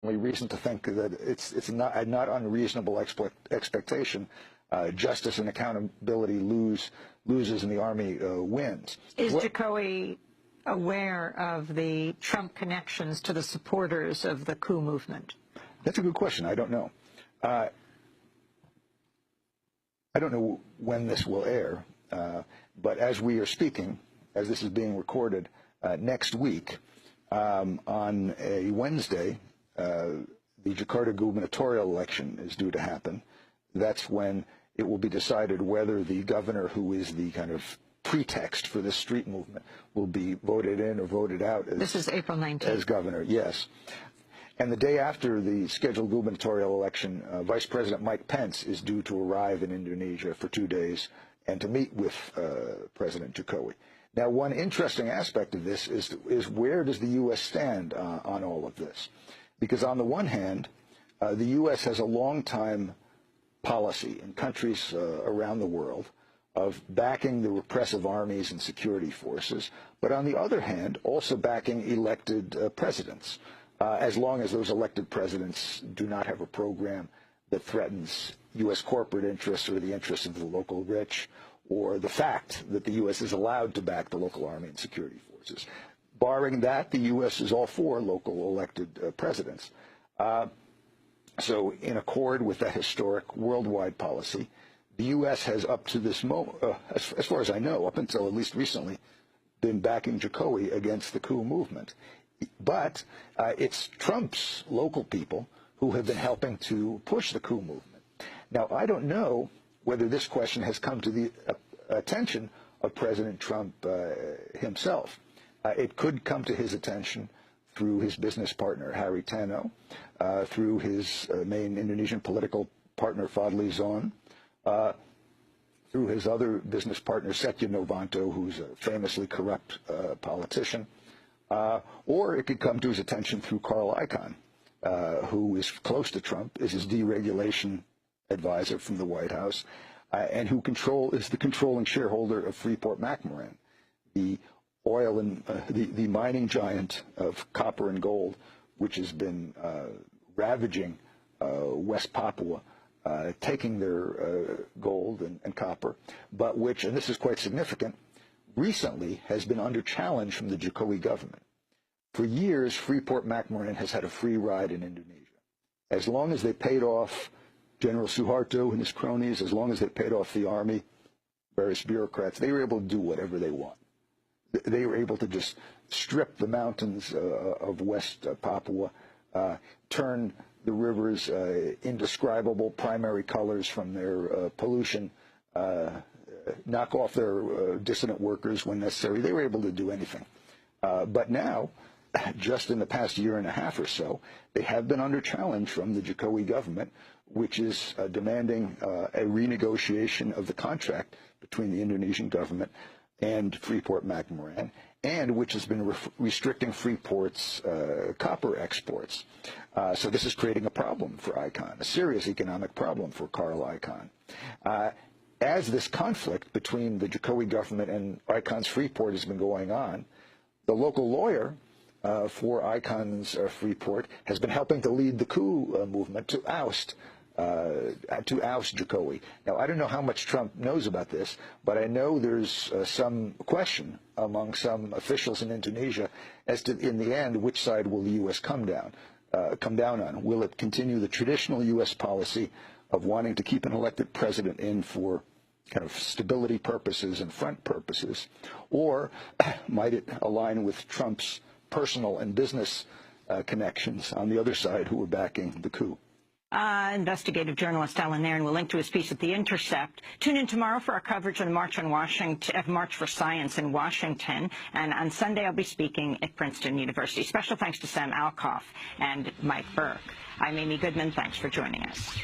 reason to think that it's not a not unreasonable expectation. Justice and accountability loses and the army wins. Is Jokowi aware of the Trump connections to the supporters of the coup movement? That's a good question. I don't know. I don't know when this will air, but as we are speaking, as this is being recorded, next week, on a Wednesday, the Jakarta gubernatorial election is due to happen. That's when it will be decided whether the governor, who is the kind of pretext for this street movement, will be voted in or voted out as, this is April 19th. As governor, yes. And the day after the scheduled gubernatorial election, Vice President Mike Pence is due to arrive in Indonesia for 2 days and to meet with President Jokowi. Now, one interesting aspect of this is where does the U.S. stand on all of this? Because on the one hand, the U.S. has a long-time policy in countries around the world of backing the repressive armies and security forces, but on the other hand, also backing elected presidents, as long as those elected presidents do not have a program that threatens U.S. corporate interests or the interests of the local rich, or the fact that the U.S. is allowed to back the local army and security forces. Barring that, the U.S. is all for local elected presidents. So in accord with that historic worldwide policy, the U.S. has up to this moment, as far as I know, up until at least recently, been backing Jokowi against the coup movement. But it's Trump's local people who have been helping to push the coup movement. Now, I don't know whether this question has come to the attention of President Trump himself. It could come to his attention through his business partner, Harry Tano, through his main Indonesian political partner, Fadli Zon, through his other business partner, Setia Novanto, who's a famously corrupt politician, or it could come to his attention through Carl Icahn, who is close to Trump, is his deregulation advisor from the White House, and who is the controlling shareholder of Freeport-McMoRan, the oil and the mining giant of copper and gold, which has been ravaging West Papua, taking their gold and copper, but which, and this is quite significant, recently has been under challenge from the Jokowi government. For years, Freeport-McMoRan has had a free ride in Indonesia. As long as they paid off General Suharto and his cronies, as long as they paid off the army, various bureaucrats, they were able to do whatever they want. They were able to just strip the mountains of West Papua, turn the rivers indescribable primary colors from their pollution, knock off their dissident workers when necessary. They were able to do anything. But now, just in the past year and a half or so, they have been under challenge from the Jokowi government, which is demanding a renegotiation of the contract between the Indonesian government and Freeport-McMoRan, and which has been restricting Freeport's copper exports. So this is creating a problem for Icahn, a serious economic problem for Carl Icahn. As this conflict between the Jokowi government and Icahn's Freeport has been going on, the local lawyer for Icahn's Freeport has been helping to lead the coup movement to oust Jokowi. Now, I don't know how much Trump knows about this, but I know there's some question among some officials in Indonesia as to, in the end, which side will the U.S. come down on. Will it continue the traditional U.S. policy of wanting to keep an elected president in for kind of stability purposes and front purposes, or might it align with Trump's personal and business connections on the other side who are backing the coup? Investigative journalist Alan Nairn will link to his piece at The Intercept. Tune in tomorrow for our coverage of the March for Science in Washington. And on Sunday, I'll be speaking at Princeton University. Special thanks to Sam Alcoff and Mike Burke. I'm Amy Goodman. Thanks for joining us.